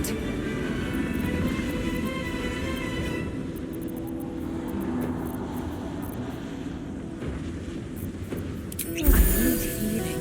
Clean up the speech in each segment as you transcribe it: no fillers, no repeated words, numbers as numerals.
that. I need healing.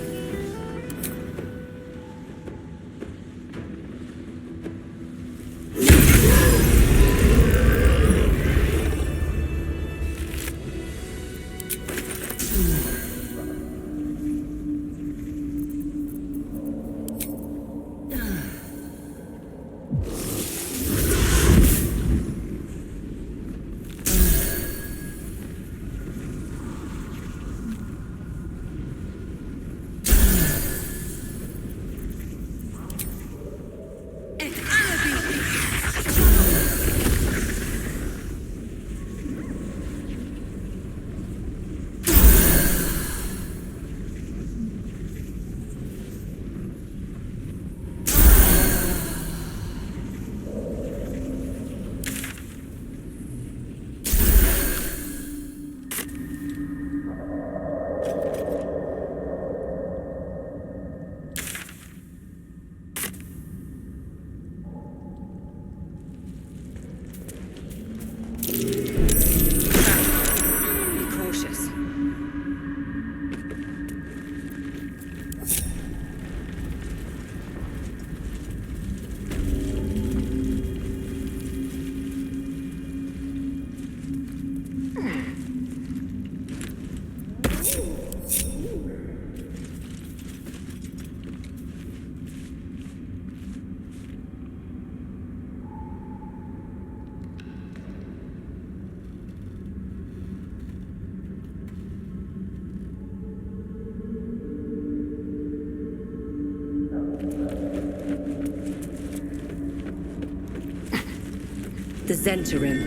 The Zentarim.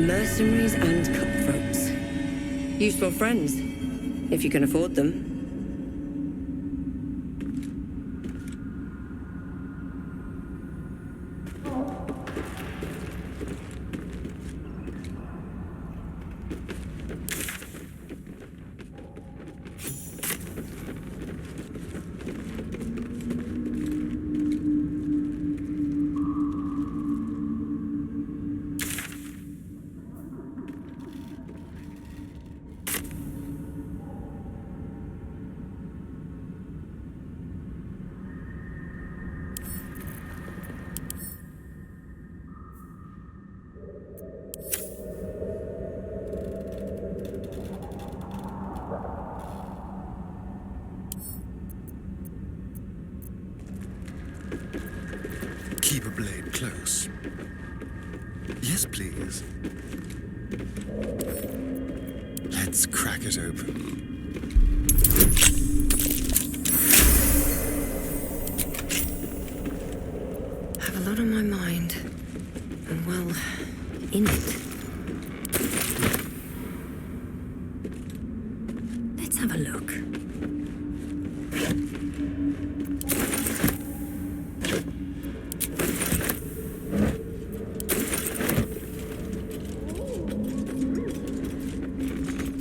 Mercenaries and cutthroats. Useful friends, if you can afford them. Keep a blade close. Yes, please. Let's crack it open. I have a lot on my mind. And well, in it. Let's have a look.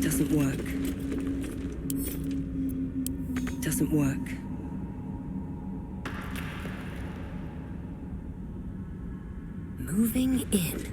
Doesn't work. Doesn't work. Moving in.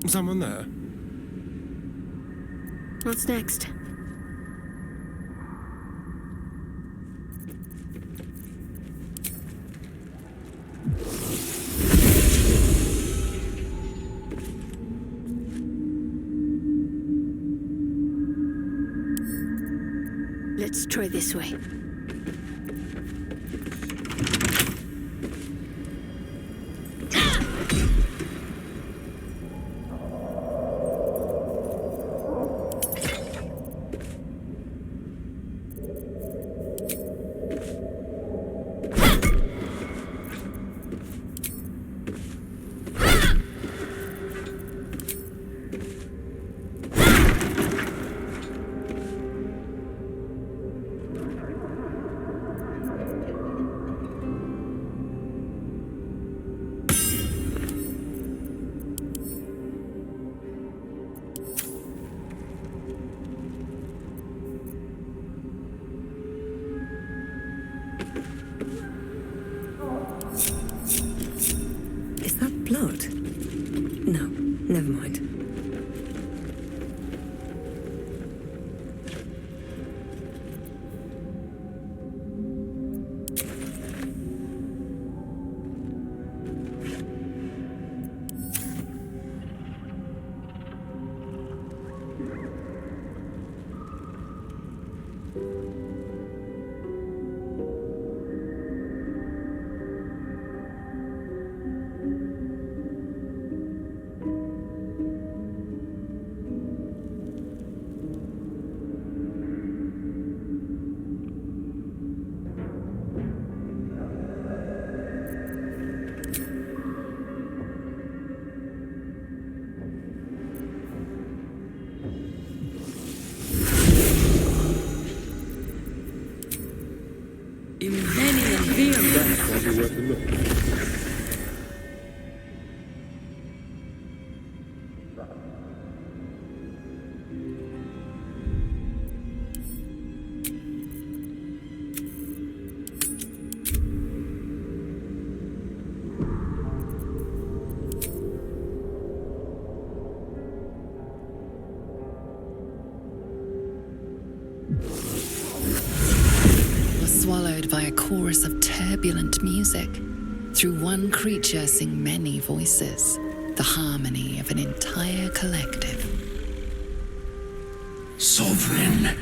Someone there? What's next? Let's try this way. blood? No, never mind. Might be worth a look. Swallowed by a chorus of turbulent music. Through one creature sing many voices, the harmony of an entire collective. Sovereign,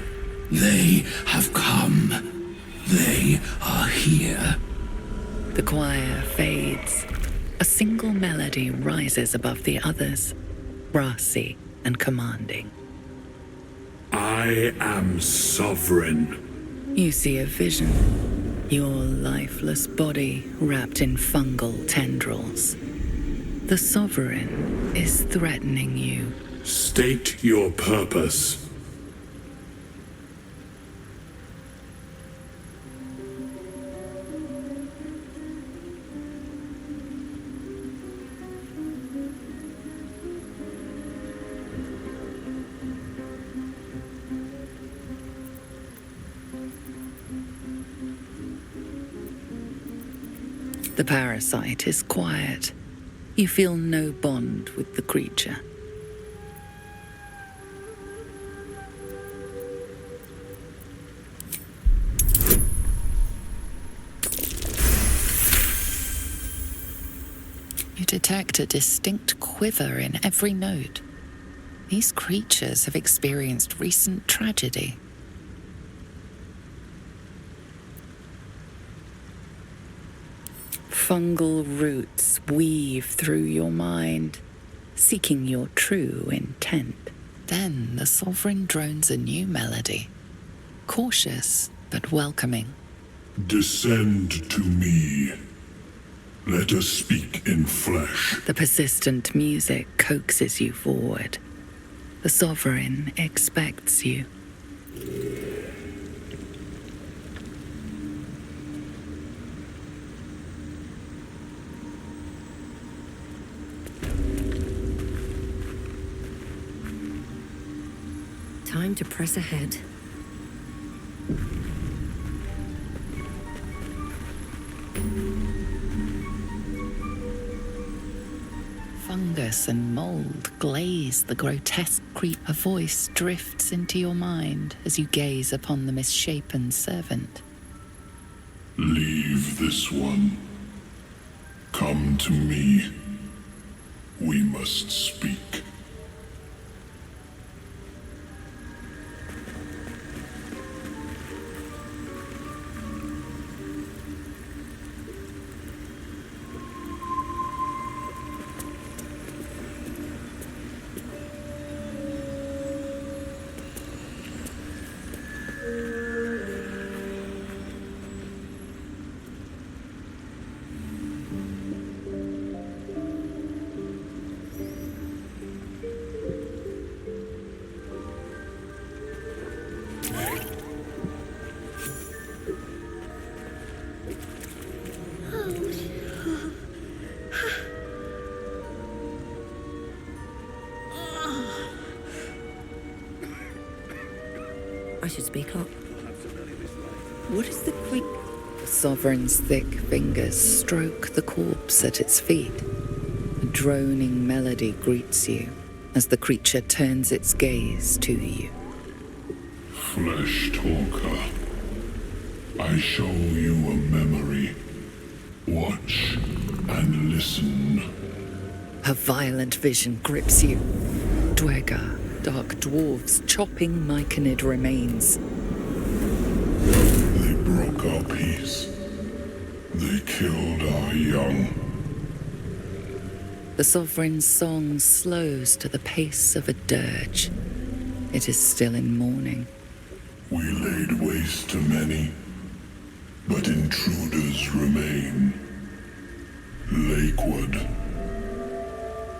they have come. They are here. The choir fades. A single melody rises above the others, brassy and commanding. I am sovereign. You see a vision, your lifeless body wrapped in fungal tendrils. The Sovereign is threatening you. State your purpose. The parasite is quiet. You feel no bond with the creature. You detect a distinct quiver in every note. These creatures have experienced recent tragedy. Fungal roots weave through your mind, seeking your true intent. Then the Sovereign drones a new melody, cautious but welcoming. Descend to me. Let us speak in flesh. The persistent music coaxes you forward. The Sovereign expects you. Time to press ahead. Fungus and mold glaze the grotesque creep. A voice drifts into your mind as you gaze upon the misshapen servant. Leave this one. Come to me. We must speak. I should speak up. What is the creep? The Sovereign's thick fingers stroke the corpse at its feet. A droning melody greets you as the creature turns its gaze to you. Flesh talker, I show you a memory. Watch and listen. A violent vision grips you. Dwergar, dark dwarves chopping myconid remains. They broke our peace. They killed our young. The Sovereign's song slows to the pace of a dirge. It is still in mourning. We laid waste to many, but intruders remain. Lakewood.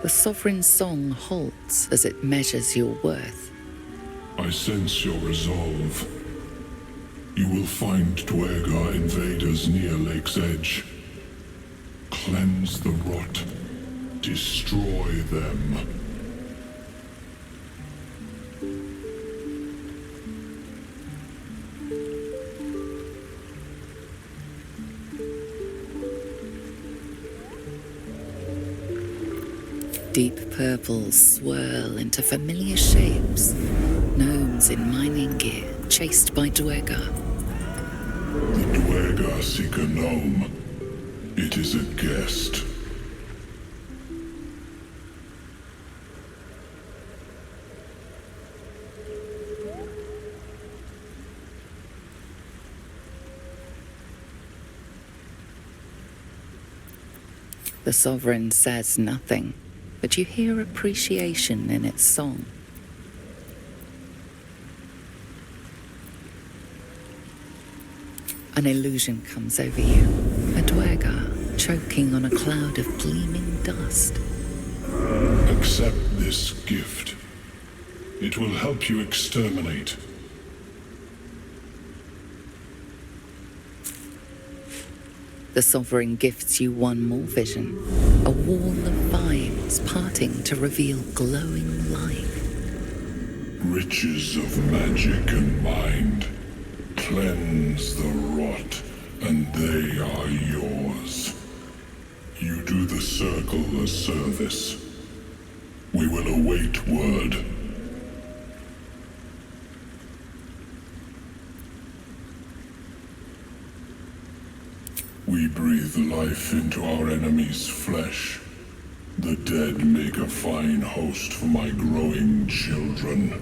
The Sovereign's song halts as it measures your worth. I sense your resolve. You will find Dwergar invaders near Lake's edge. Cleanse the rot. Destroy them. Deep purples swirl into familiar shapes. Gnomes in mining gear, chased by Dwergar. The Dwergar seek a gnome. It is a guest. The Sovereign says nothing, but you hear appreciation in its song. An illusion comes over you, a Dwergar choking on a cloud of gleaming dust. Accept this gift. It will help you exterminate. The Sovereign gifts you one more vision, a wall of vines parting to reveal glowing light. Riches of magic and mind. Cleanse the rot, and they are yours. You do the circle a service. We will await word. We breathe life into our enemy's flesh. The dead make a fine host for my growing children.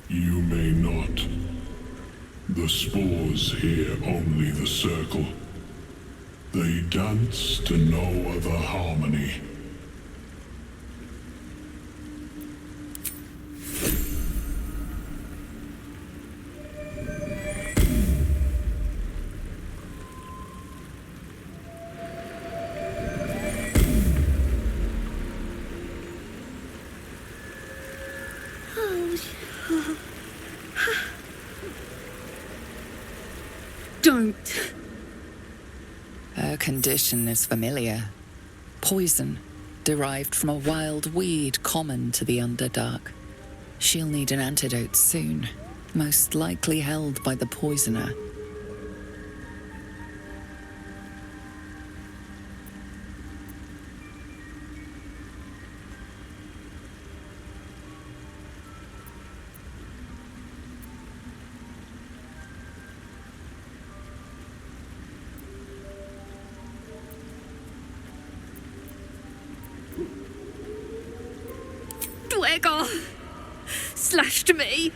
You may not. The spores hear only the circle. They dance to no other harmony. Don't. Her condition is familiar. Poison, derived from a wild weed common to the Underdark. She'll need an antidote soon, most likely held by the poisoner. Dwergar slashed me.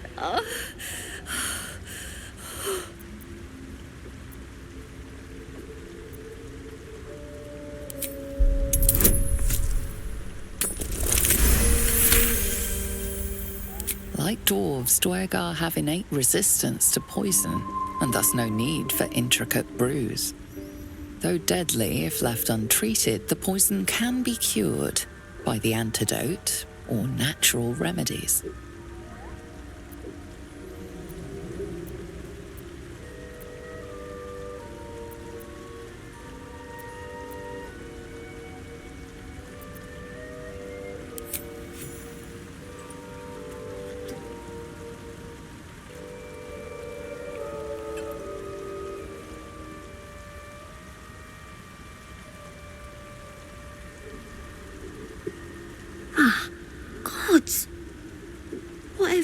Like dwarves, Dwergar have innate resistance to poison, and thus no need for intricate brews. Though deadly if left untreated, the poison can be cured by the antidote or natural remedies.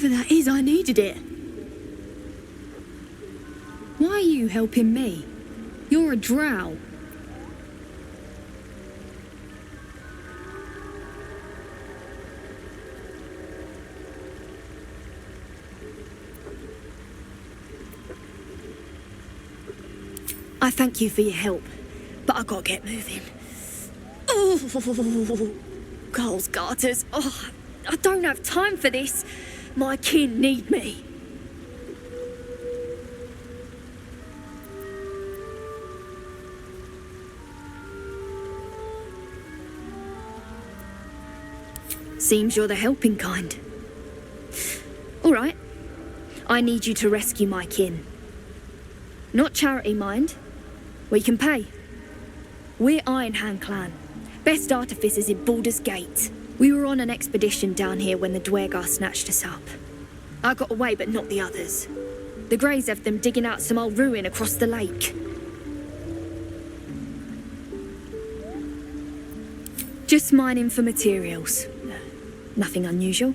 Whatever that is, I needed it. Why are you helping me? You're a drow. I thank you for your help, but I gotta get moving. Oh, Coles garters. Oh, I don't have time for this. My kin need me. Seems you're the helping kind. All right. I need you to rescue my kin. Not charity, mind. We can pay. We're Iron Hand Clan. Best artificers in Baldur's Gate. We were on an expedition down here when the Dwergar snatched us up. I got away, but not the others. The Greys have them digging out some old ruin across the lake. Just mining for materials. Nothing unusual.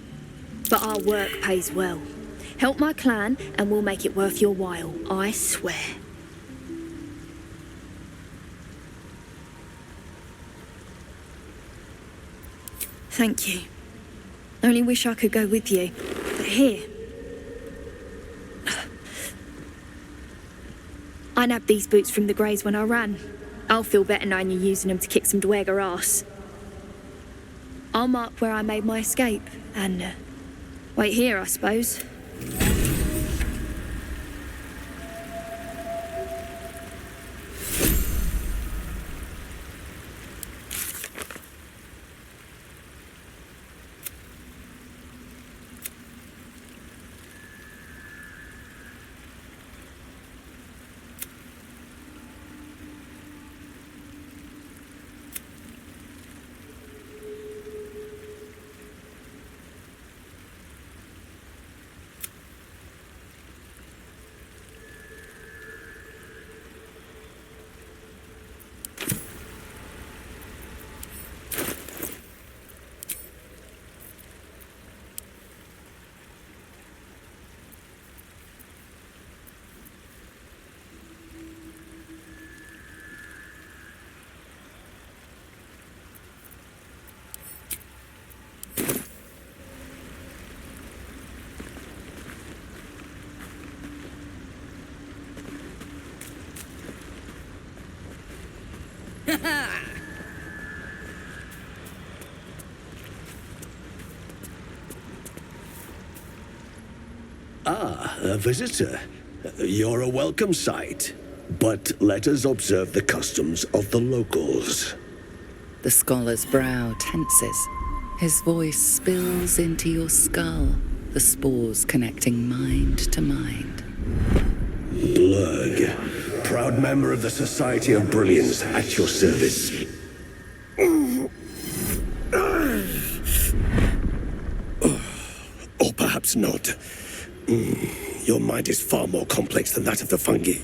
But our work pays well. Help my clan and we'll make it worth your while, I swear. Thank you. Only wish I could go with you. But here. I nabbed these boots from the Greys when I ran. I'll feel better knowing you're using them to kick some Dwergar ass. I'll mark where I made my escape, and wait here, I suppose. Ah, a visitor. You're a welcome sight. But let us observe the customs of the locals. The scholar's brow tenses. His voice spills into your skull, the spores connecting mind to mind. Blurg, proud member of the Society of Brilliance, at your service. Or perhaps not. Your mind is far more complex than that of the fungi.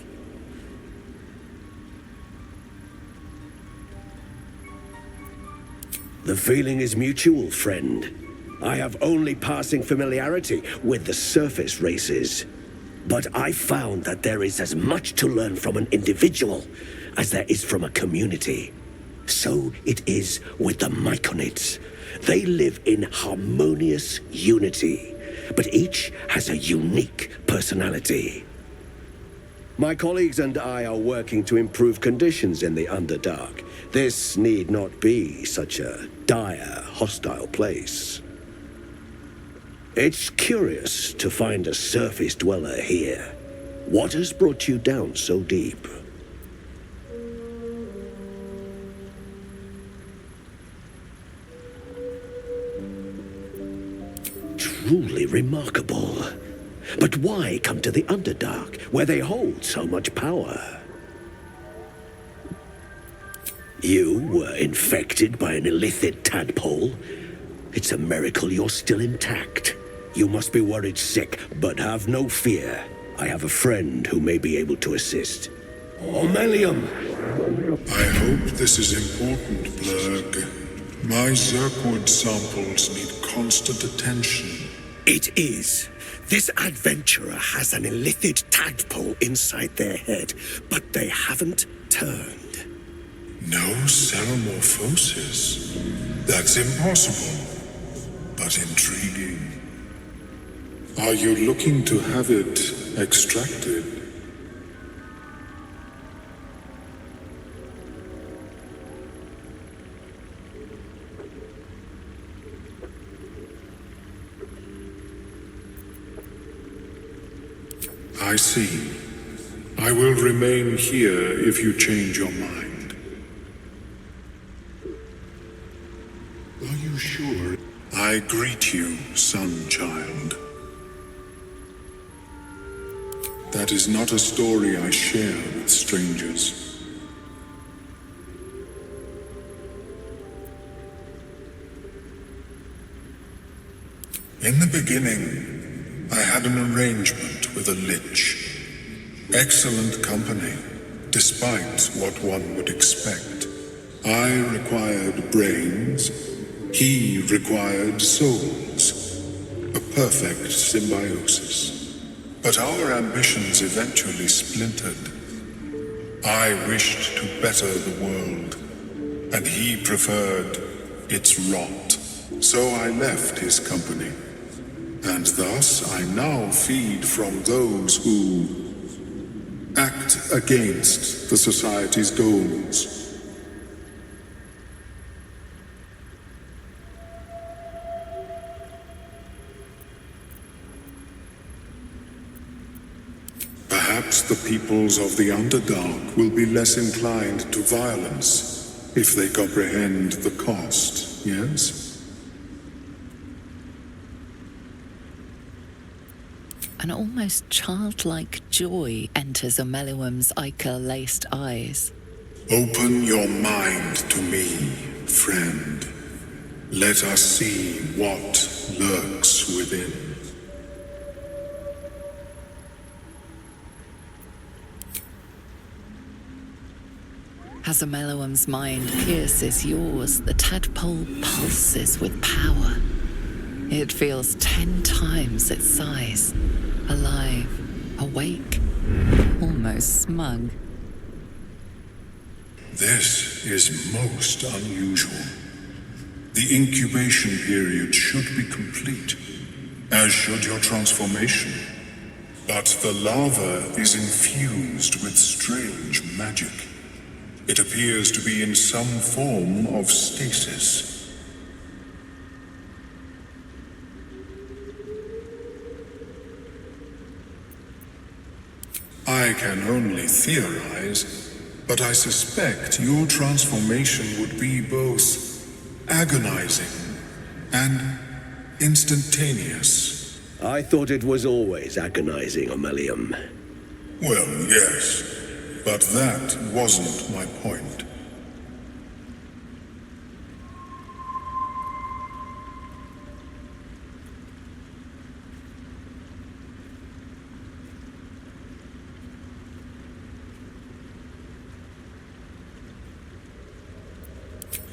The feeling is mutual, friend. I have only passing familiarity with the surface races. But I found that there is as much to learn from an individual as there is from a community. So it is with the Myconids. They live in harmonious unity, but each has a unique personality. My colleagues and I are working to improve conditions in the Underdark. This need not be such a dire, hostile place. It's curious to find a surface dweller here. What has brought you down so deep? Truly remarkable. But why come to the Underdark, where they hold so much power? You were infected by an illithid tadpole? It's a miracle you're still intact. You must be worried sick, but have no fear. I have a friend who may be able to assist. Omelium! I hope this is important, Blurg. My Zirkwood samples need constant attention. It is. This adventurer has an illithid tadpole inside their head, but they haven't turned. No ceramorphosis. That's impossible, but intriguing. Are you looking to have it extracted? I see. I will remain here if you change your mind. Are you sure? I greet you, son-child. That is not a story I share with strangers. In the beginning, I had an arrangement with a lich. Excellent company, despite what one would expect. I required brains, he required souls. A perfect symbiosis. But our ambitions eventually splintered. I wished to better the world, and he preferred its rot. So I left his company. And thus I now feed from those who act against the Society's goals. Perhaps the peoples of the Underdark will be less inclined to violence if they comprehend the cost, yes? An almost childlike joy enters Ameluum's ichor-laced eyes. Open your mind to me, friend. Let us see what lurks within. As Ameluum's mind pierces yours, the tadpole pulses with power. It feels 10 times its size. Alive, awake, almost smug. This is most unusual. The incubation period should be complete, as should your transformation. But the larva is infused with strange magic. It appears to be in some form of stasis. I can only theorize, but I suspect your transformation would be both agonizing and instantaneous. I thought it was always agonizing, Ameluum. Well, yes, but that wasn't my point.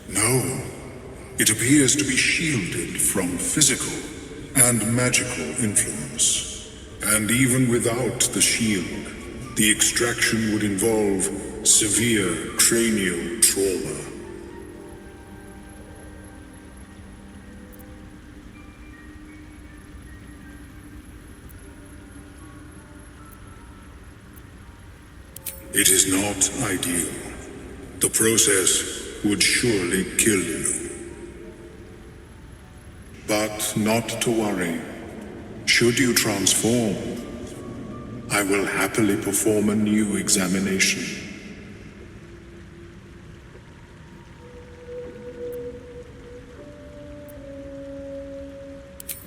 No, it appears to be shielded from physical and magical influence. And even without the shield, the extraction would involve severe cranial trauma. It is not ideal. The process would surely kill you. But not to worry. Should you transform, I will happily perform a new examination.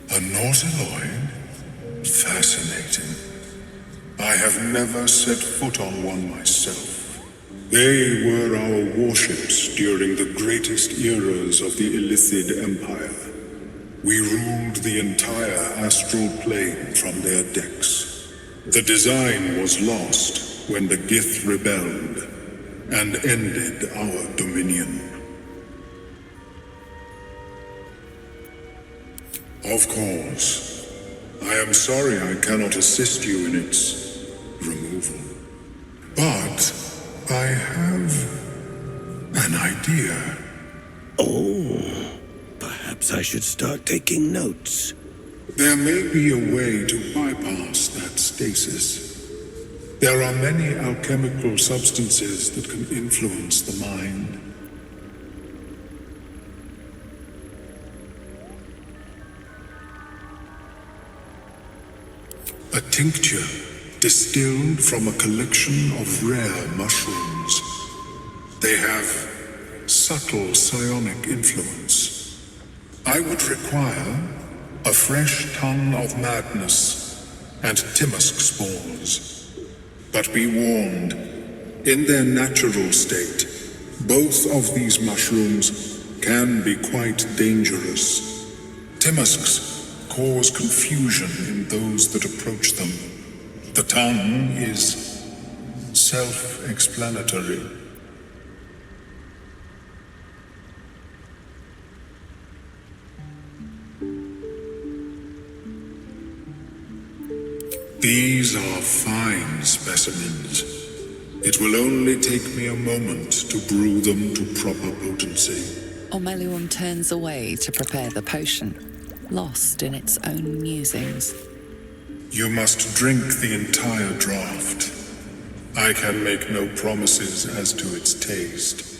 A Nautiloid? Fascinating. I have never set foot on one myself. They were our warships during the greatest eras of the Illithid Empire. We ruled the entire astral plane from their decks. The design was lost when the Gith rebelled and ended our dominion. Of course, I am sorry I cannot assist you in its removal. But I have an idea. Oh, perhaps I should start taking notes. There may be a way to bypass that stasis. There are many alchemical substances that can influence the mind. A tincture distilled from a collection of rare mushrooms. They have subtle psionic influence. I would require a fresh ton of madness and Timusk spores. But be warned, in their natural state, both of these mushrooms can be quite dangerous. Timusks cause confusion in those that approach them. The tongue is self-explanatory. These are fine specimens. It will only take me a moment to brew them to proper potency. Ormelion turns away to prepare the potion, lost in its own musings. You must drink the entire draught. I can make no promises as to its taste.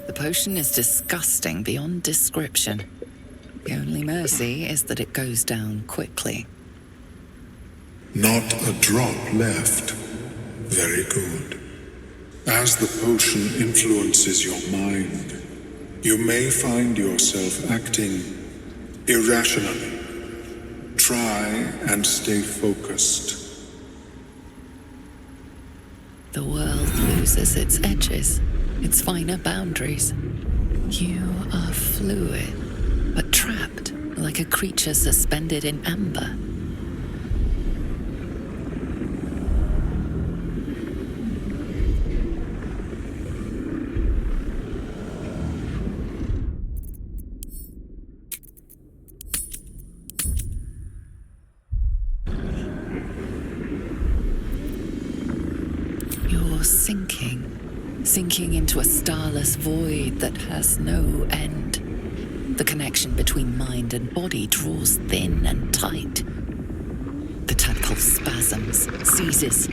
The potion is disgusting beyond description. The only mercy is that it goes down quickly. Not a drop left. Very good. As the potion influences your mind, you may find yourself acting irrationally. Try and stay focused. The world loses its edges, its finer boundaries. You are fluid, but trapped like a creature suspended in amber. You're sinking into a starless void that has no end. The connection between mind and body draws thin and tight. The tadpole spasms, seizes.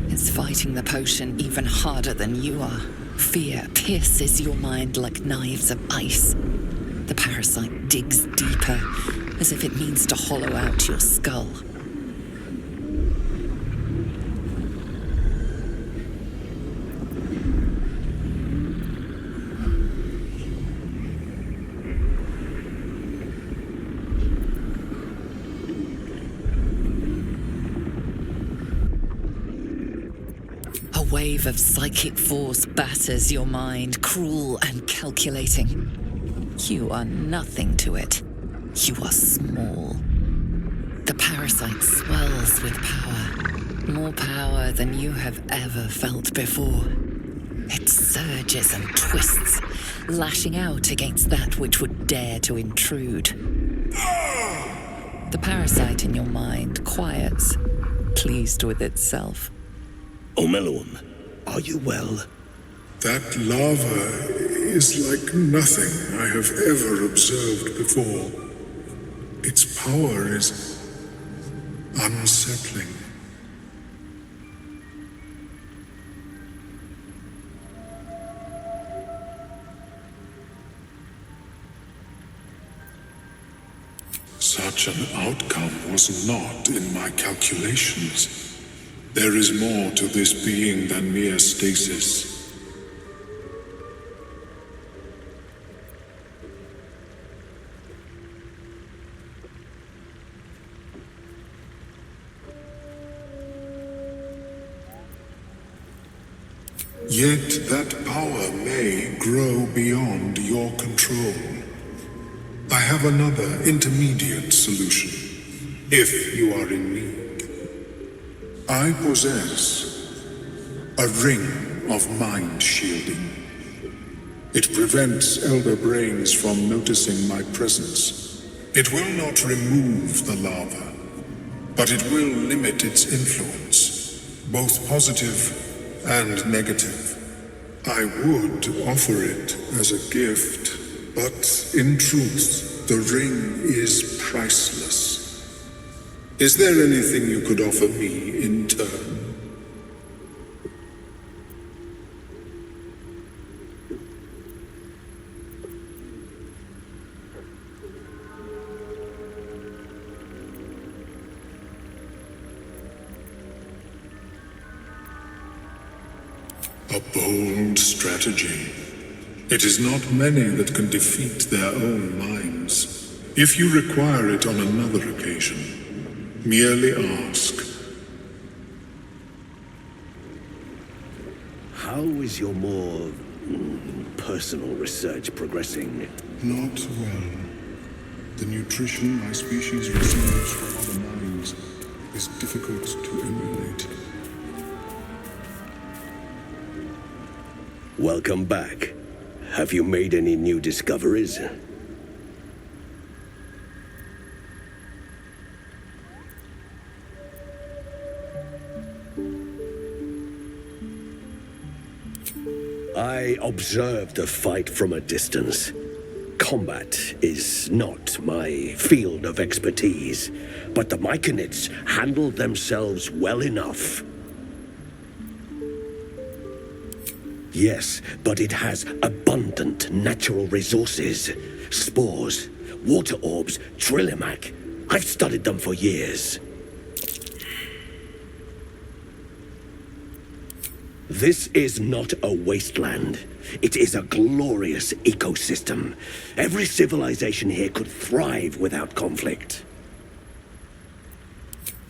It's fighting the potion even harder than you are. Fear pierces your mind like knives of ice. The parasite digs deeper, as if it means to hollow out your skull. A wave of psychic force batters your mind, cruel and calculating. You are nothing to it. You are small. The parasite swells with power, more power than you have ever felt before. It surges and twists, lashing out against that which would dare to intrude. The parasite in your mind quiets, pleased with itself. Ormelion, are you well? That lava is like nothing I have ever observed before. Its power is unsettling. Such an outcome was not in my calculations. There is more to this being than mere stasis. Yet that power may grow beyond your control. I have another intermediate solution, if you are in need. I possess a ring of mind shielding. It prevents elder brains from noticing my presence. It will not remove the lava, but it will limit its influence, both positive and negative. I would offer it as a gift, but in truth, the ring is priceless. Is there anything you could offer me in turn? A bold strategy. It is not many that can defeat their own minds. If you require it on another occasion, merely ask. How is your more personal research progressing? Not well. The nutrition my species receives from other minds is difficult to emulate. Welcome back. Have you made any new discoveries? I observed the fight from a distance. Combat is not my field of expertise, but the Myconids handled themselves well enough. Yes, but it has abundant natural resources. Spores, water orbs, Trillimac. I've studied them for years. This is not a wasteland. It is a glorious ecosystem. Every civilization here could thrive without conflict.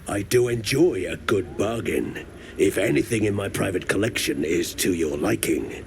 I do enjoy a good bargain, if anything in my private collection is to your liking.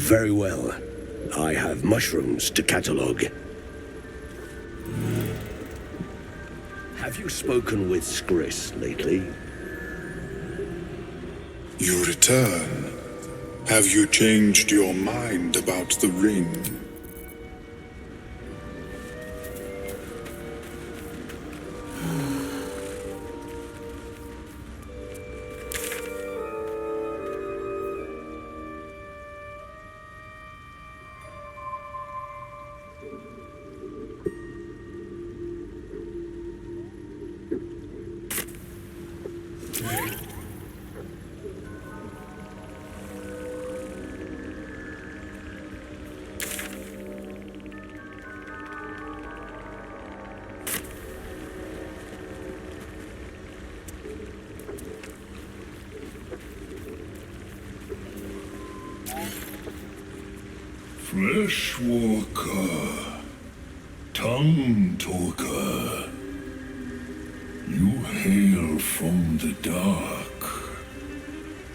Very well. I have mushrooms to catalogue. Have you spoken with Skris lately? You return. Have you changed your mind about the ring? Fleshwalker, tongue talker, you hail from the dark,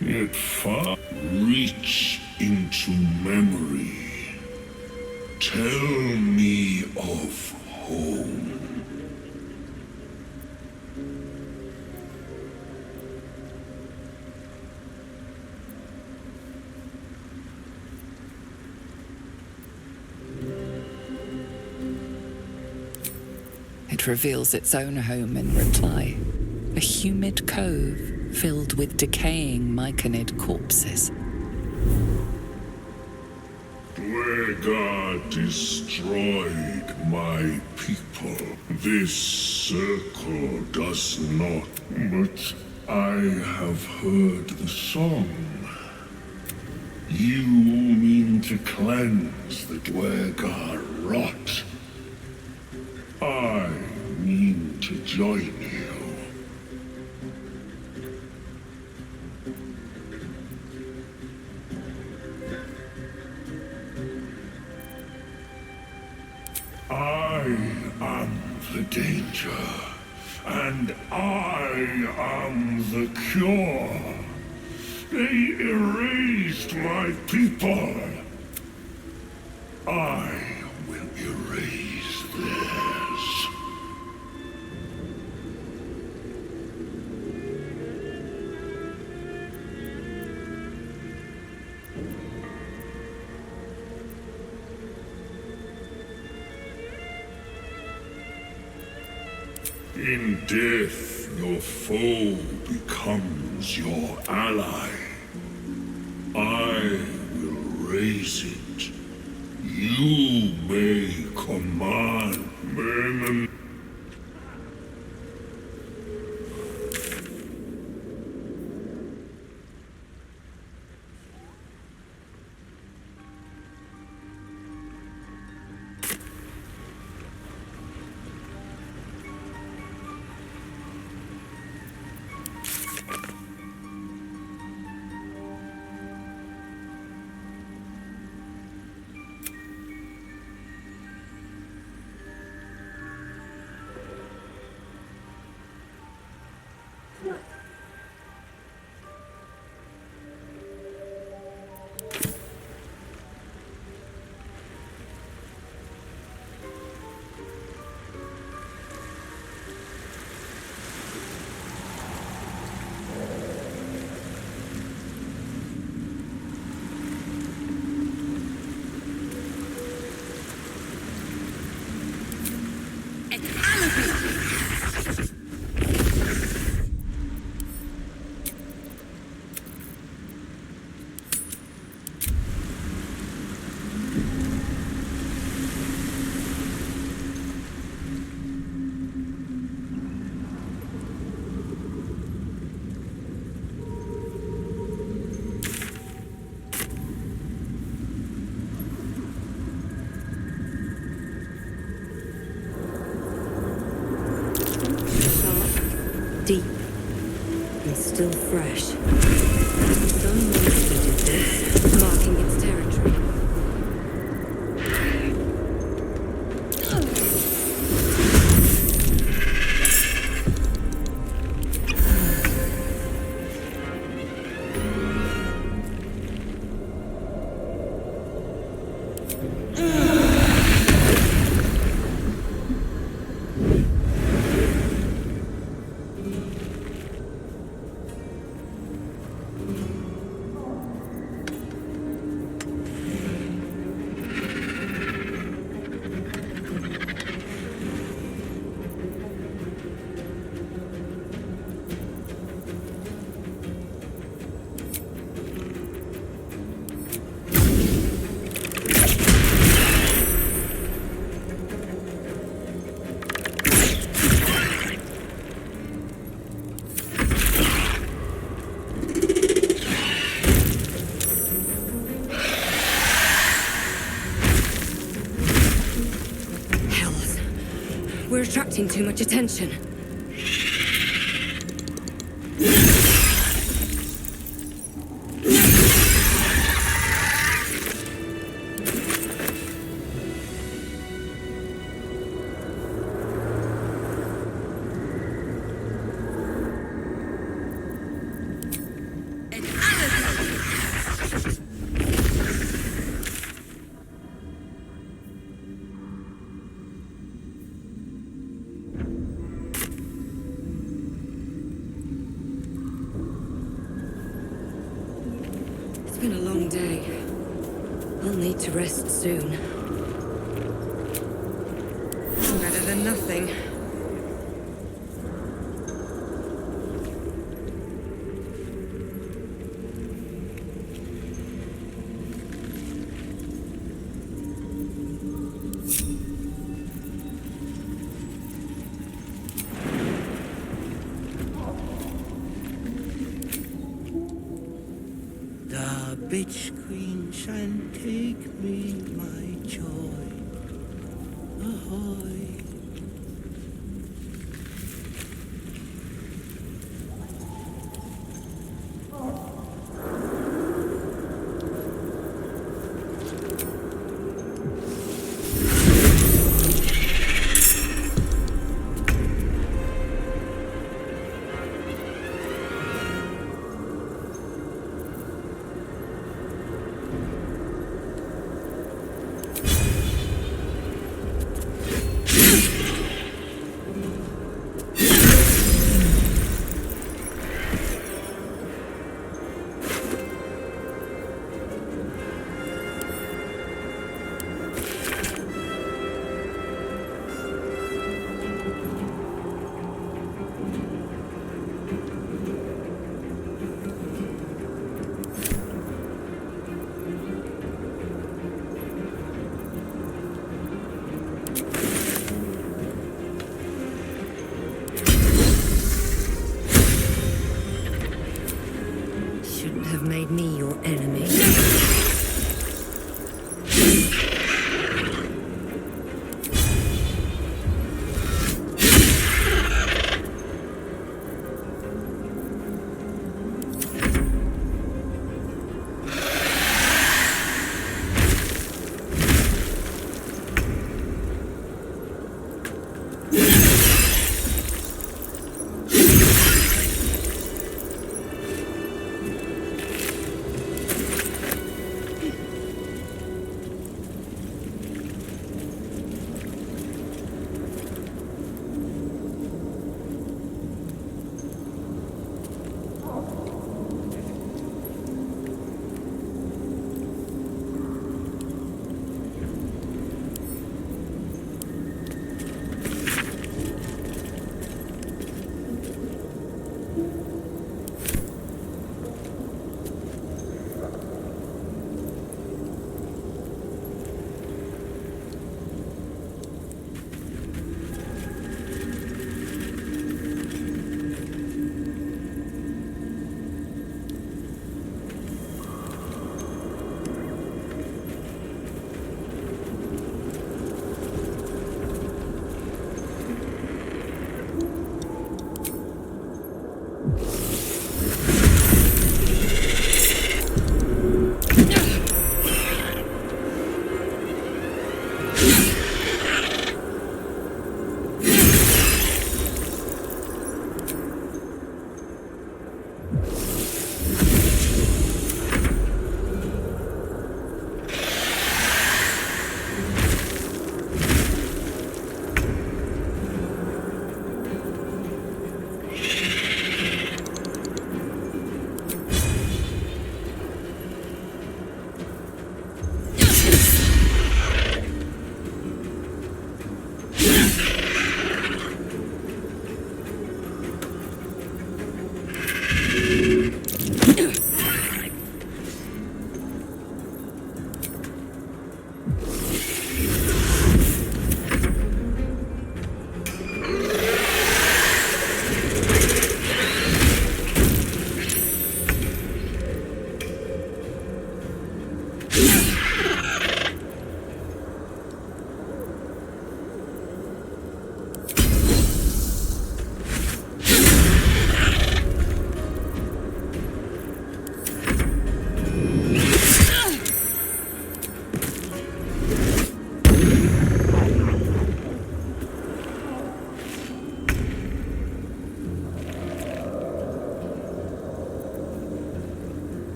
yet far reach into memory. Tell me of home. It reveals its own home in reply. A humid cove filled with decaying myconid corpses. Dwegar destroyed my people. This circle does not. But I have heard the song. You mean to cleanse the Dwegar rot. I mean to join you. I am the danger, and I am the cure. They erased my people. I will erase theirs. In death, your foe becomes your ally. I will raise it. You may command men and... Deep. It's still fresh. Some monster did this, marking its territory. We're attracting too much attention. It's been a long day. I'll need to rest soon. Better than nothing. The bitch queen shan't take me, my joy. Ahoy. Shouldn't have made me your enemy.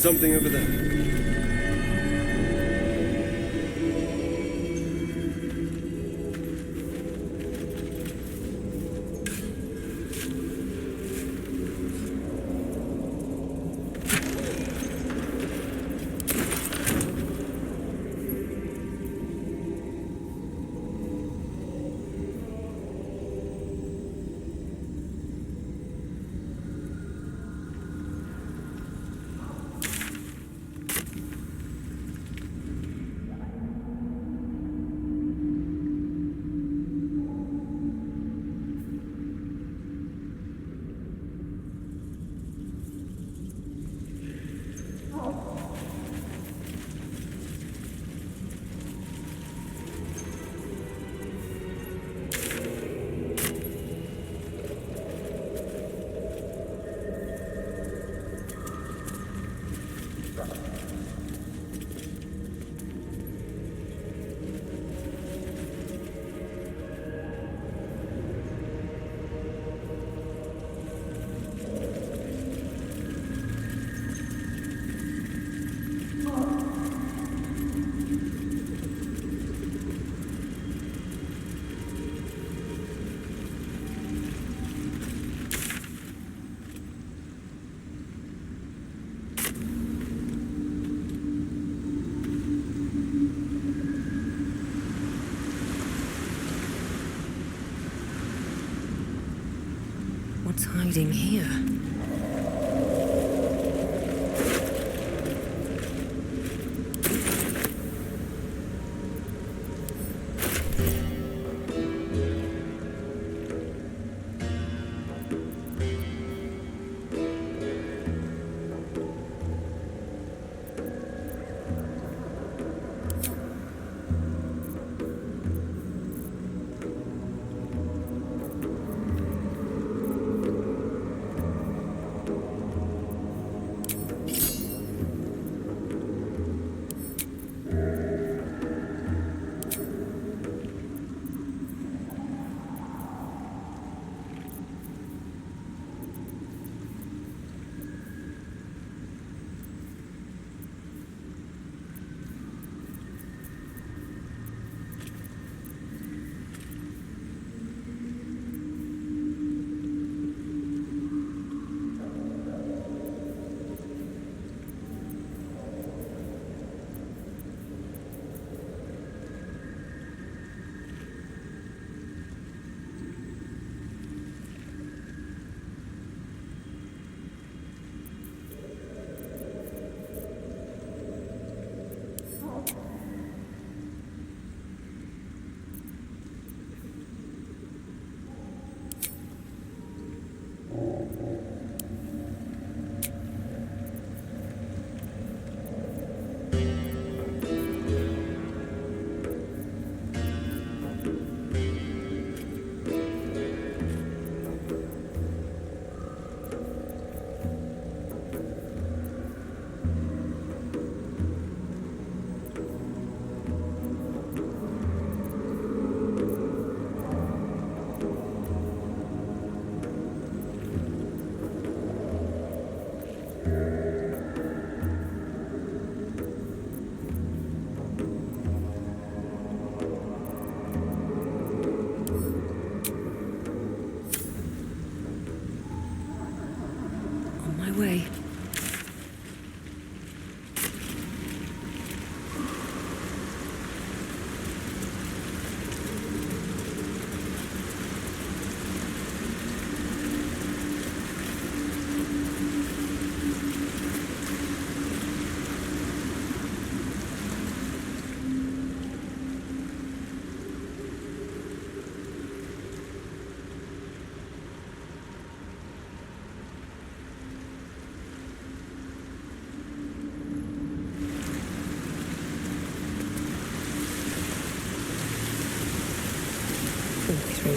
Something over there. What's hiding here?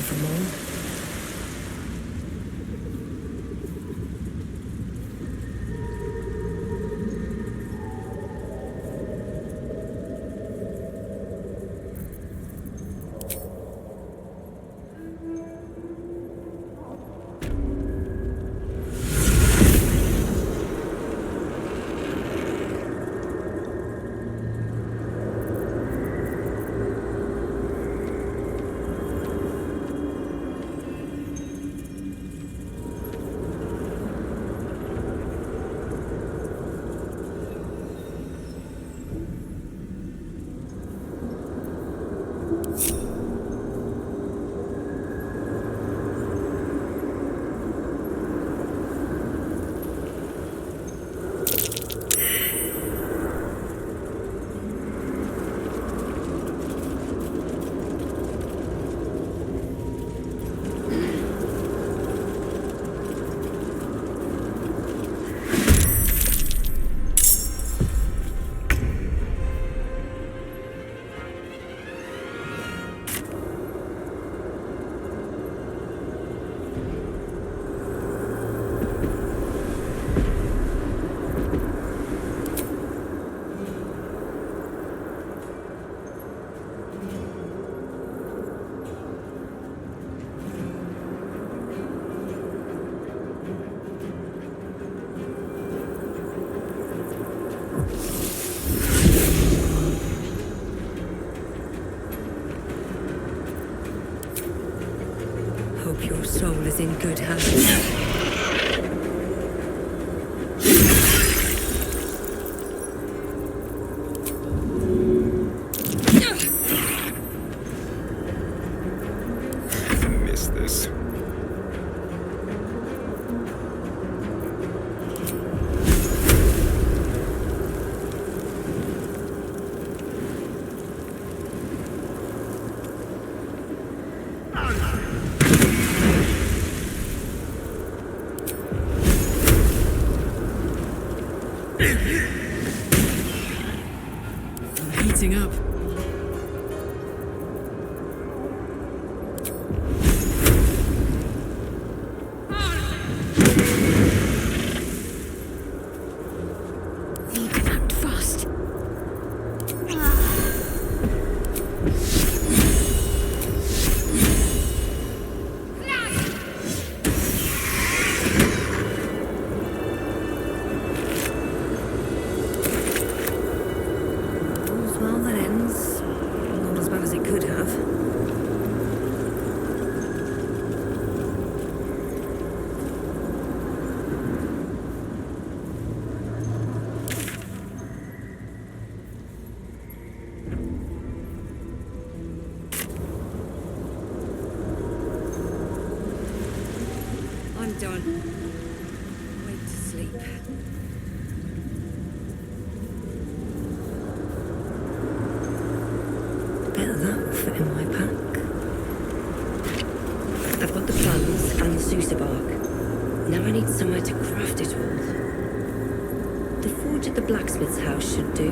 for more. Hope your soul is in good hands. Miss this. I'm heating up. You can act fast. All's well that ends. Not as bad as it could have. I'm done. Wait to sleep. Bet that will fit in my pack. I've got the plans and the Sussur bark. Now I need somewhere to craft it all. The forge at the blacksmith's house should do.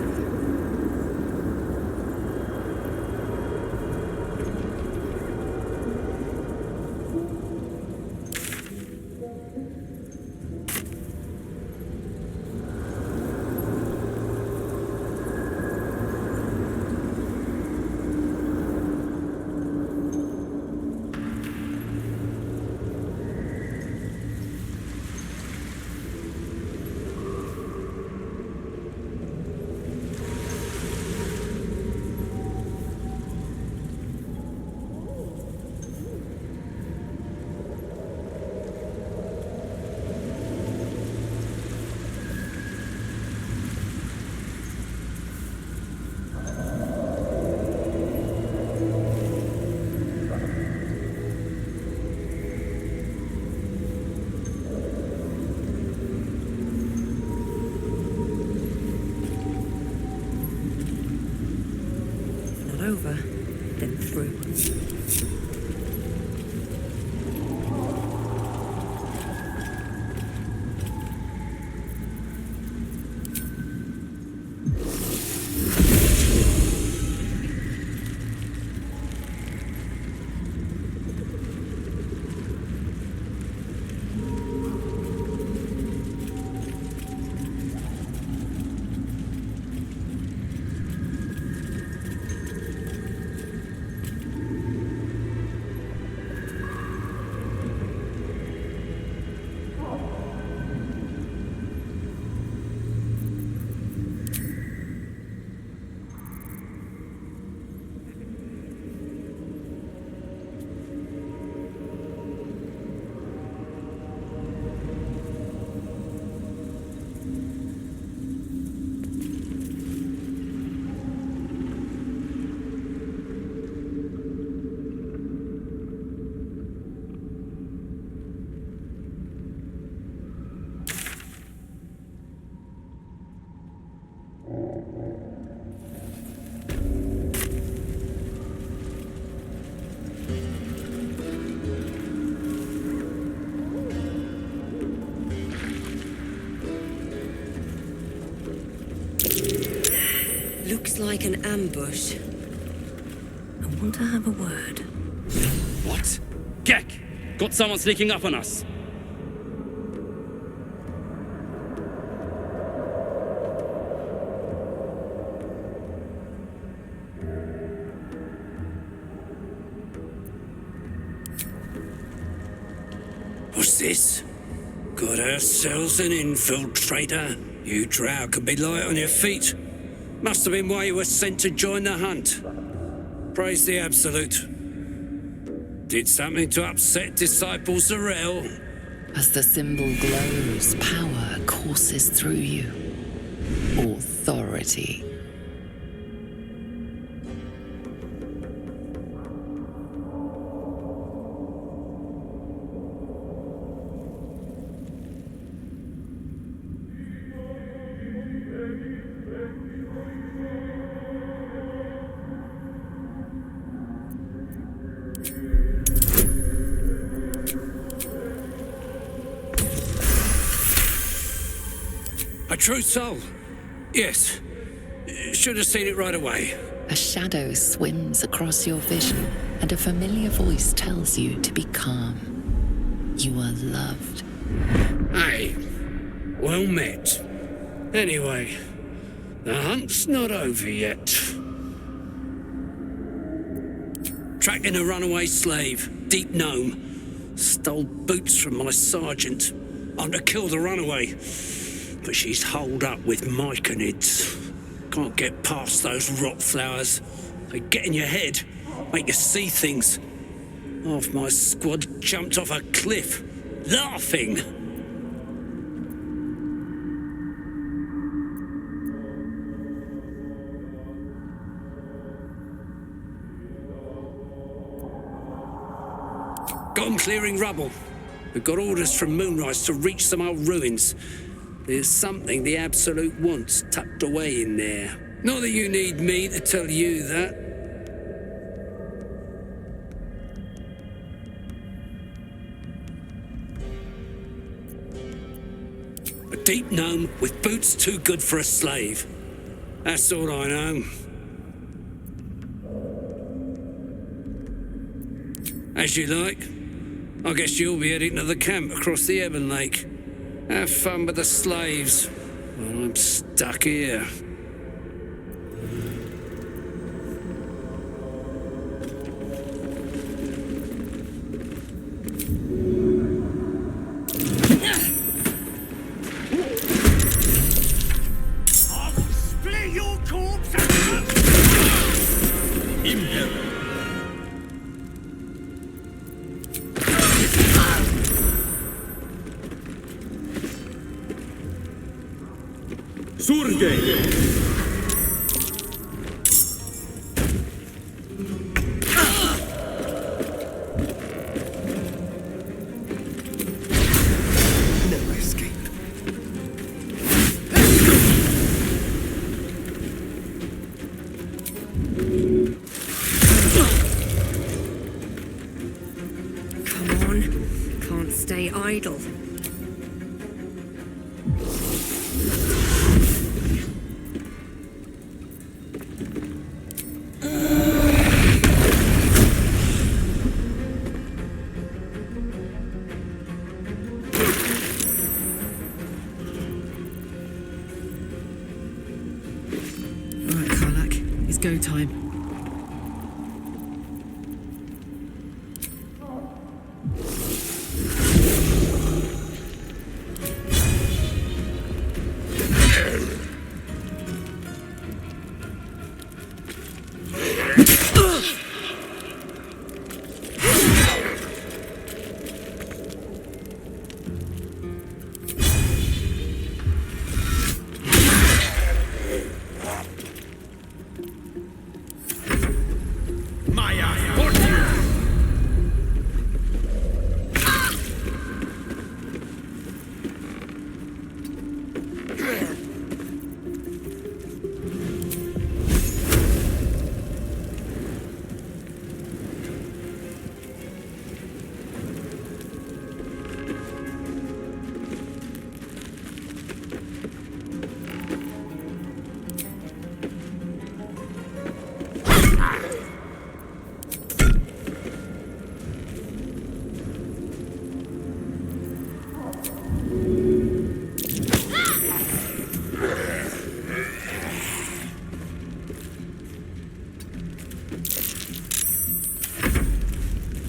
Over, then through. Looks like an ambush. I want to have a word. What? Gek! Got someone sneaking up on us. What's this? Got ourselves an infiltrator. You drow could be light on your feet. Must have been why you were sent to join the hunt. Praise the Absolute. Did something to upset Disciple Zarel? As the symbol glows, power courses through you. Authority. A true soul. Yes. Should have seen it right away. A shadow swims across your vision, and a familiar voice tells you to be calm. You are loved. Hey, well met. Anyway, the hunt's not over yet. Tracking a runaway slave, Deep Gnome. Stole boots from my sergeant. I'm to kill the runaway, but she's holed up with myconids. Can't get past those rot flowers. They get in your head, make you see things. Half my squad jumped off a cliff, laughing. Got 'em clearing rubble. We've got orders from Moonrise to reach some old ruins. There's something the Absolute wants tucked away in there. Not that you need me to tell you that. A deep gnome with boots too good for a slave. That's all I know. As you like. I guess you'll be heading to the camp across the Ebon Lake. Have fun with the slaves. Well, I'm stuck here. I will split your corpse and... No escape. Come on. Can't stay idle. Go time.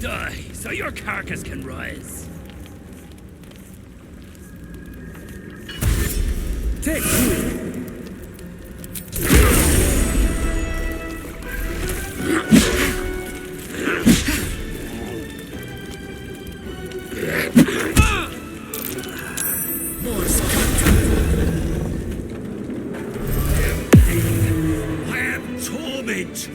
Die, so your carcass can rise. Take heed. I am torment.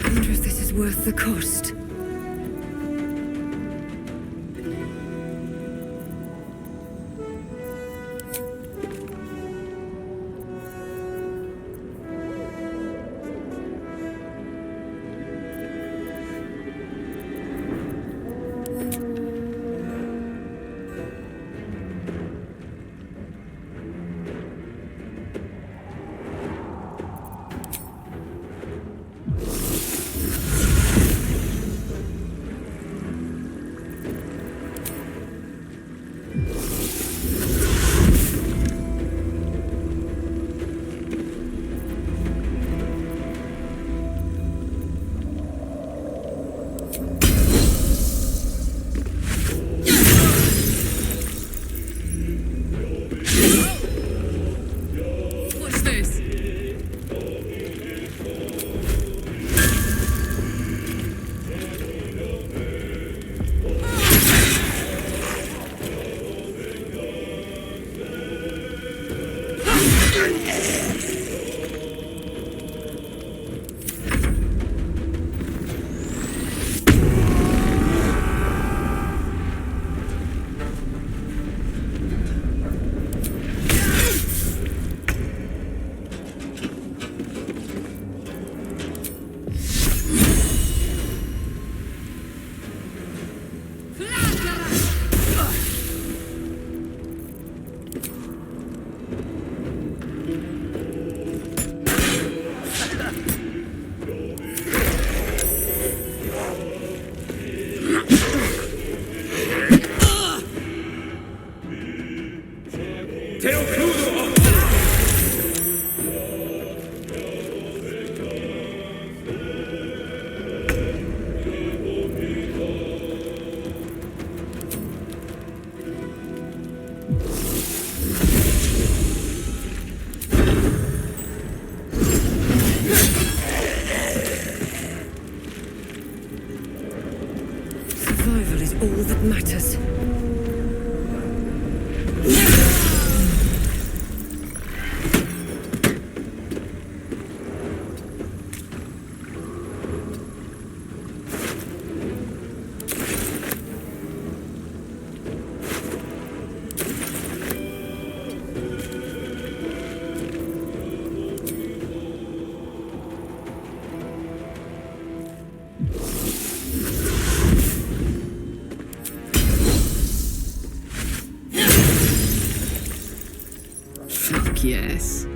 I wonder if this is worth the cost. What's this? Survival is all that matters. Fuck yes.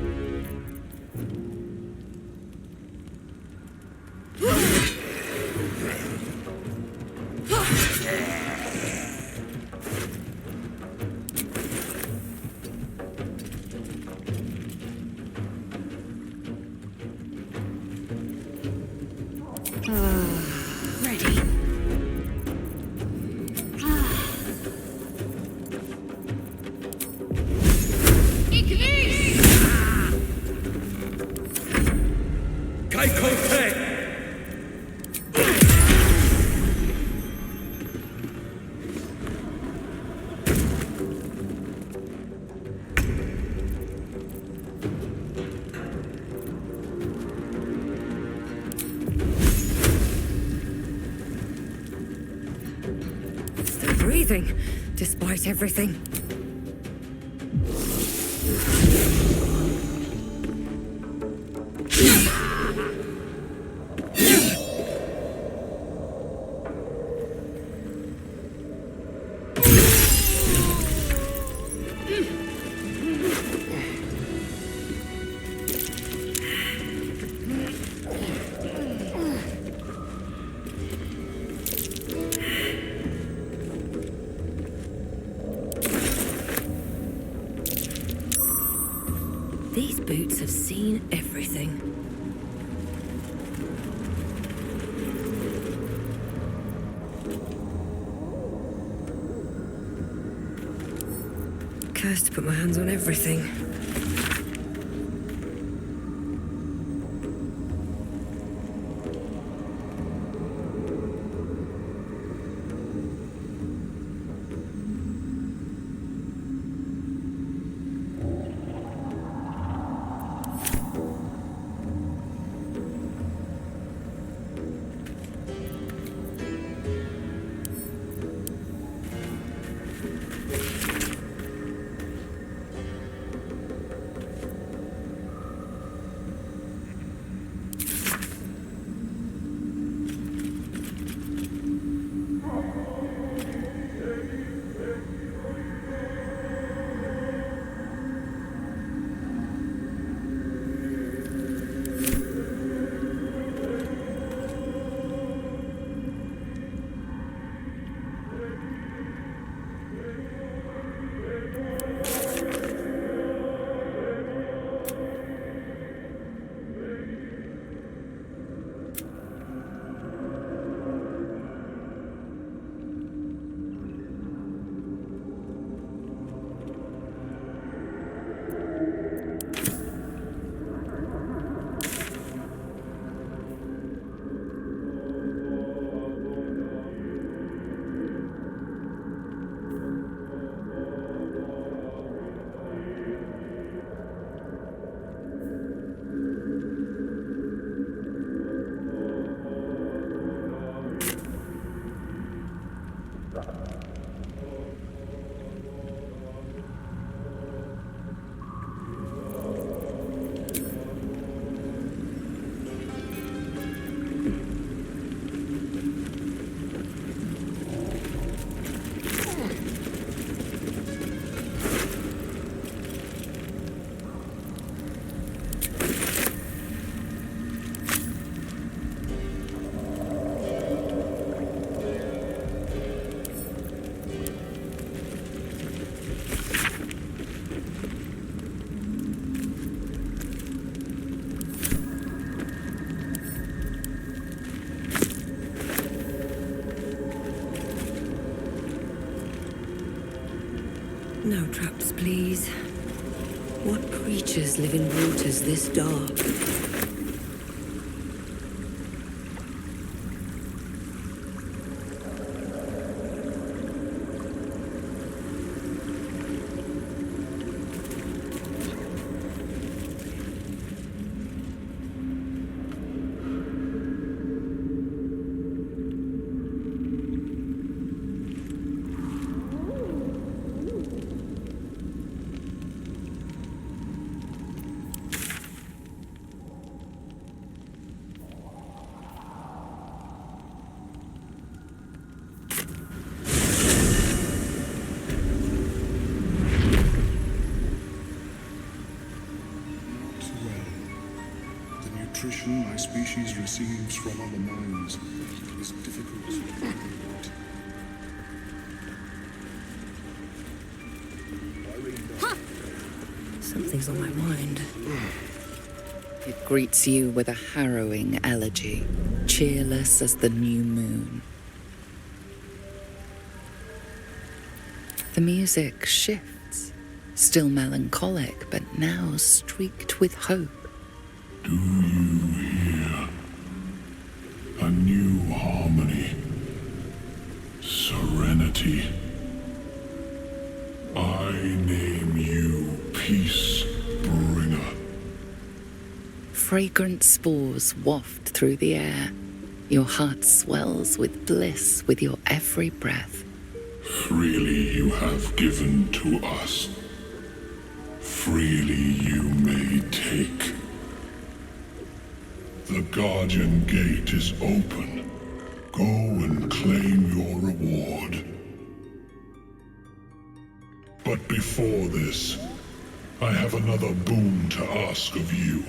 Ready. Still breathing, despite everything. These boots have seen everything. Cursed to put my hands on everything. No traps, please. What creatures live in waters this dark? Nutrition my species receives from other minds is difficult to regulate. Something's on my mind. It greets you with a harrowing elegy, cheerless as the new moon. The music shifts, still melancholic, but now streaked with hope. Do you hear? A new harmony. Serenity. I name you Peace Bringer. Fragrant spores waft through the air. Your heart swells with bliss with your every breath. Freely you have given to us. Freely you may take. The Guardian Gate is open. Go and claim your reward. But before this, I have another boon to ask of you.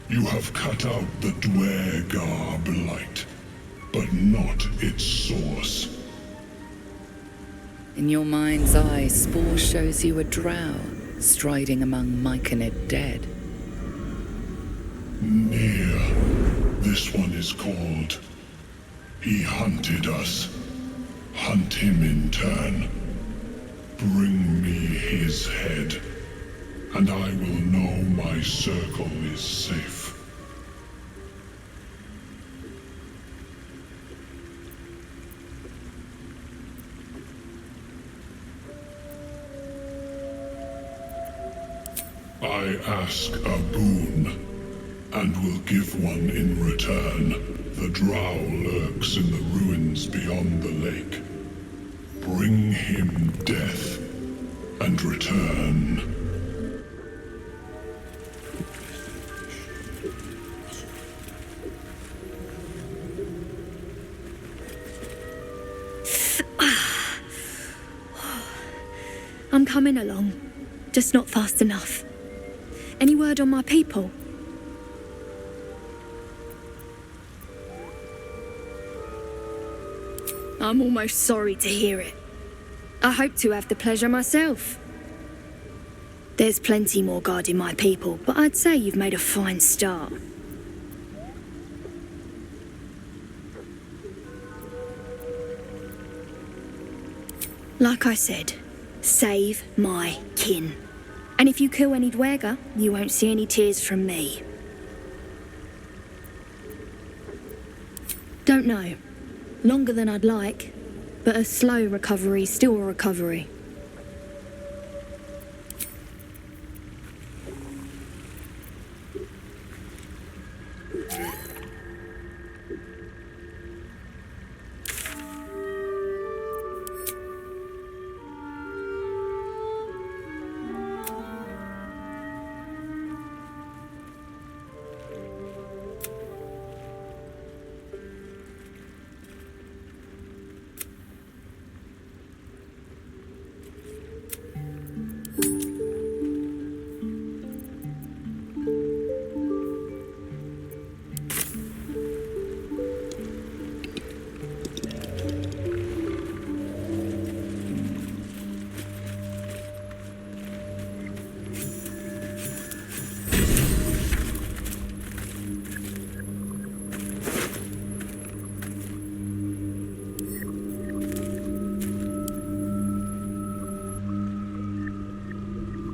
You have cut out the Dwergar blight, but not its source. In your mind's eye, Spore shows you a drow striding among Myconid dead. Near. This one is called. He hunted us. Hunt him in turn. Bring me his head, and I will know my circle is safe. I ask a boon, and will give one in return. The drow lurks in the ruins beyond the lake. Bring him death, and return. I'm coming along, just not fast enough. Any word on my people? I'm almost sorry to hear it. I hope to have the pleasure myself. There's plenty more guarding my people, but I'd say you've made a fine start. Like I said, save my kin. And if you kill any Dwergar, you won't see any tears from me. Don't know. Longer than I'd like, but a slow recovery's still a recovery.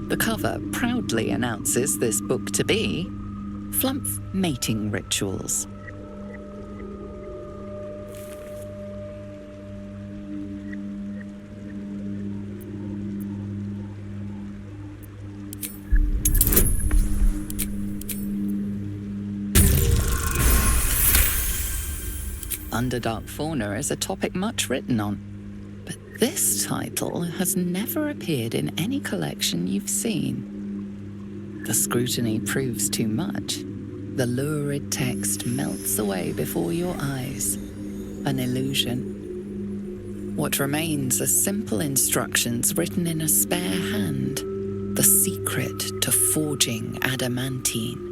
The cover proudly announces this book to be Flumph Mating Rituals. Underdark fauna is a topic much written on. This title has never appeared in any collection you've seen. The scrutiny proves too much. The lurid text melts away before your eyes. An illusion. What remains are simple instructions written in a spare hand. The secret to forging adamantine.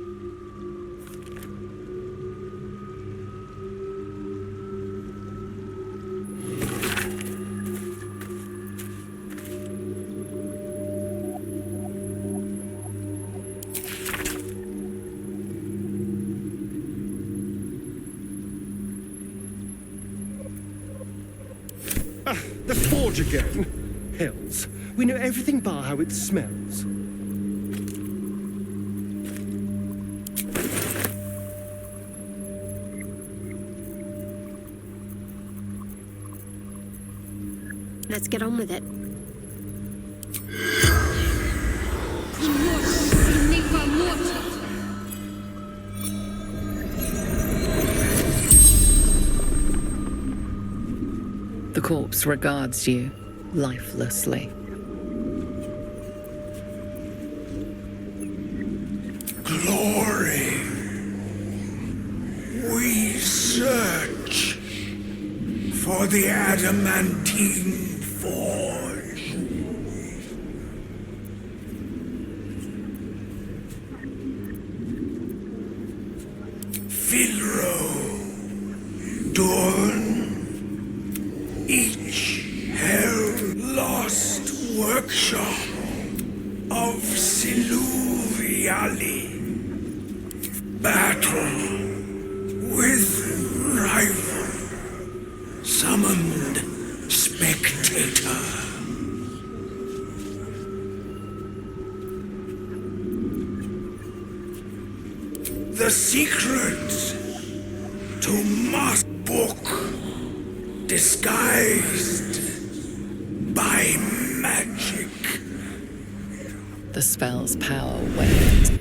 The forge again? Hells, we know everything bar how it smells. Let's get on with it. The corpse regards you lifelessly. for the adamantine forge. Finro, Dorn, each held lost workshop of Siluviali. Battle with rival, summoned spectator. The secret to Mass Book, disguised by magic. The spell's power waned.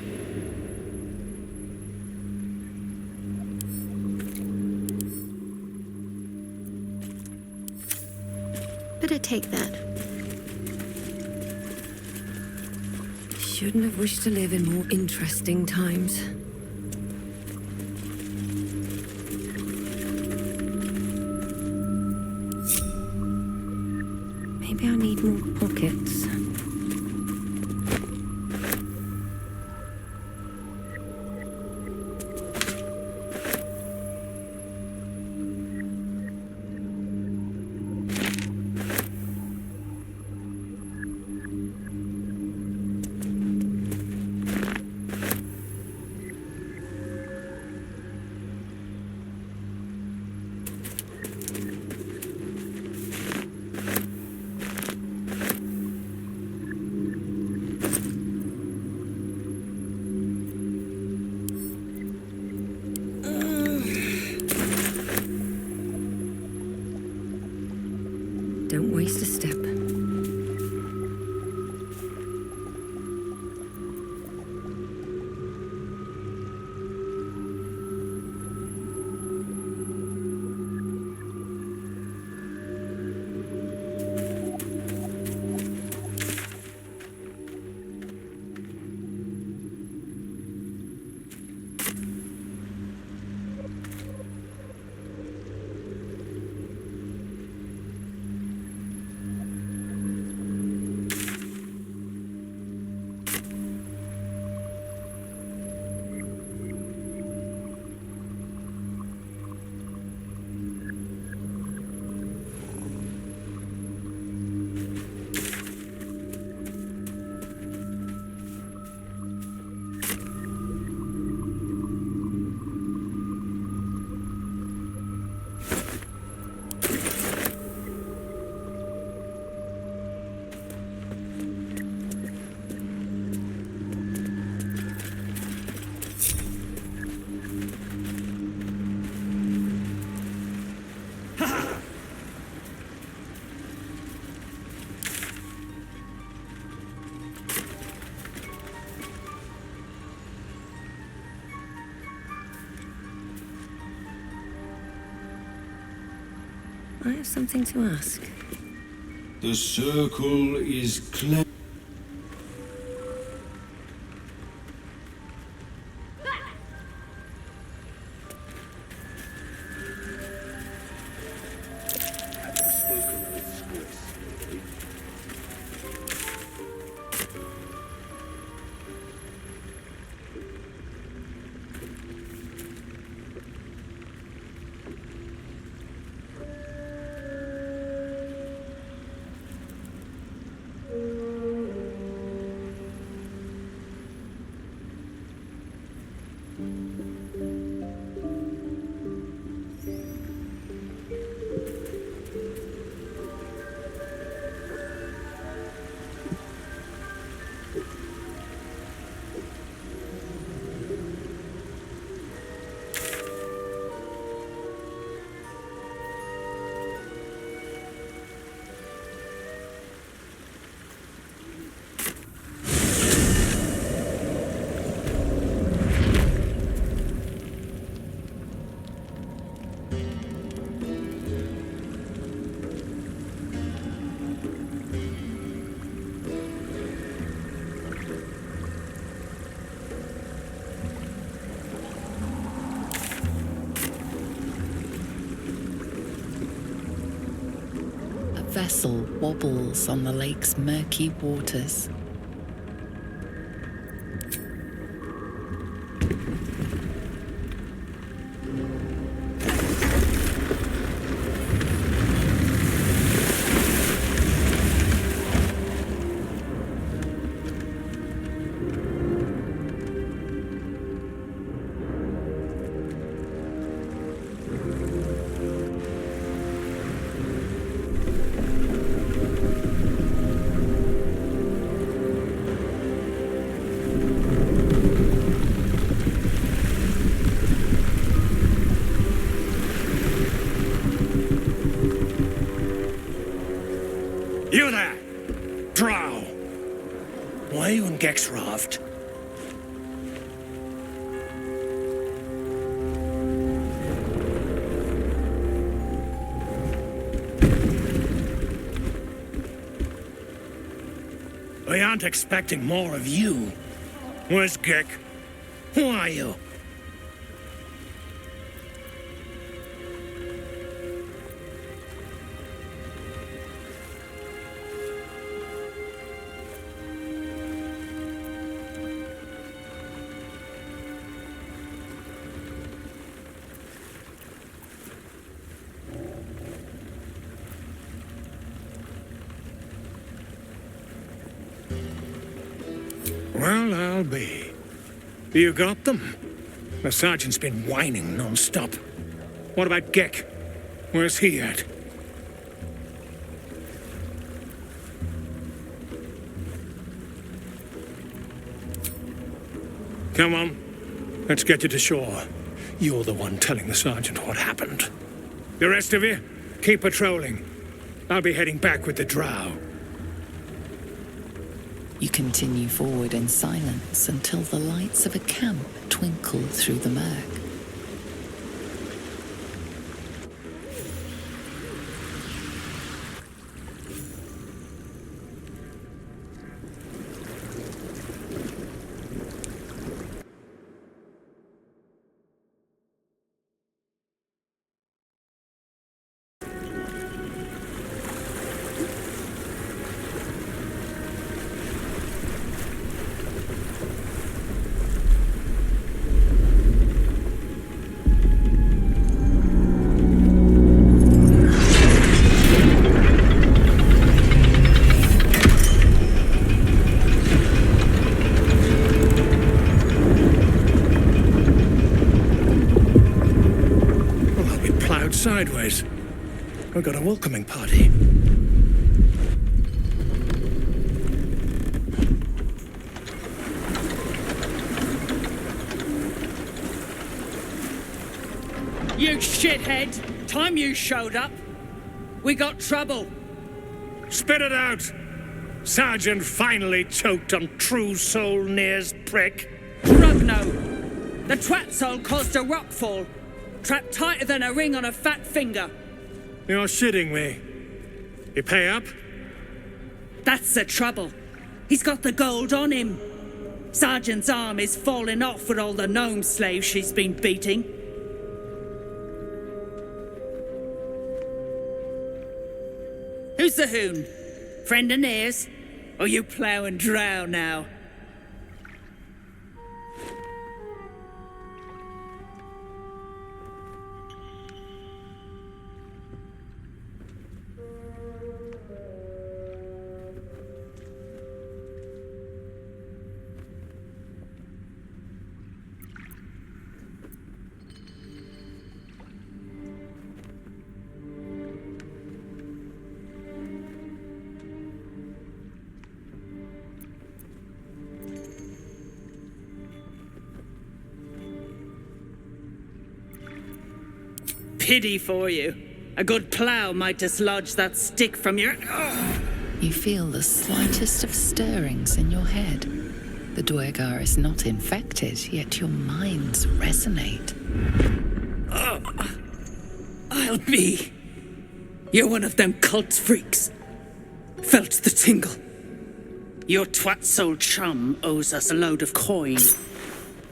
Better take that. Shouldn't have wished to live in more interesting times. Maybe I need more pockets. Don't waste a step. I have something to ask. The circle is clear. vessel wobbles on the lake's murky waters. You there! Drow! Why are you in Gek's raft? We aren't expecting more of you. Where's Gek? Who are you? Well, I'll be. You got them? The sergeant's been whining non-stop. What about Gek? Where's he at? Come on. Let's get you to shore. You're the one telling the sergeant what happened. The rest of you, keep patrolling. I'll be heading back with the drow. You continue forward in silence until the lights of a camp twinkle through the murk. Sideways. We've got a welcoming party. You shithead! Time you showed up, we got trouble. Spit it out! Sergeant finally choked on True Soul Near's prick. Rugno! The twat soul caused a rockfall. Trapped tighter than a ring on a fat finger. You're shitting me. You pay up? That's the trouble. He's got the gold on him. Sergeant's arm is falling off with all the gnome slaves she's been beating. Who's the hoon? Friend of Near's? Or you plough and drow now? Pity for you. A good plough might dislodge that stick from your... You feel the slightest of stirrings in your head. The Dwergar is not infected, yet your minds resonate. I'll be. You're one of them cult freaks. Felt the tingle. Your twat-soul chum owes us a load of coin.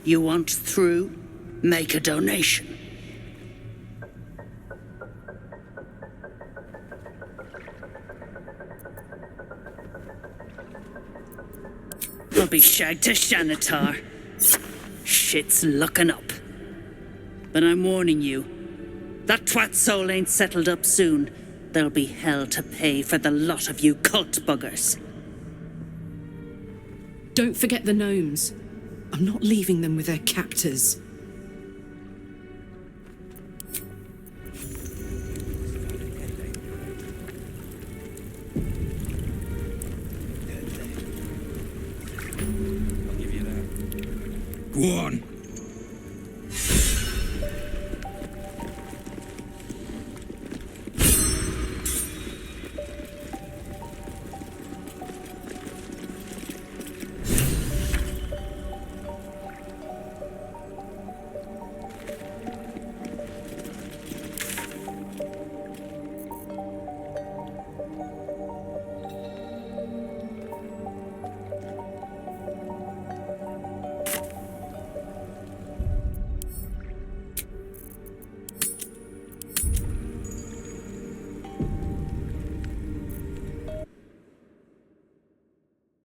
You want through? Make a donation. You'll be shagged to Shanatar. Shit's looking up. But I'm warning you, that twat soul ain't settled up soon. There'll be hell to pay for the lot of you cult buggers. Don't forget the gnomes. I'm not leaving them with their captors. Go on.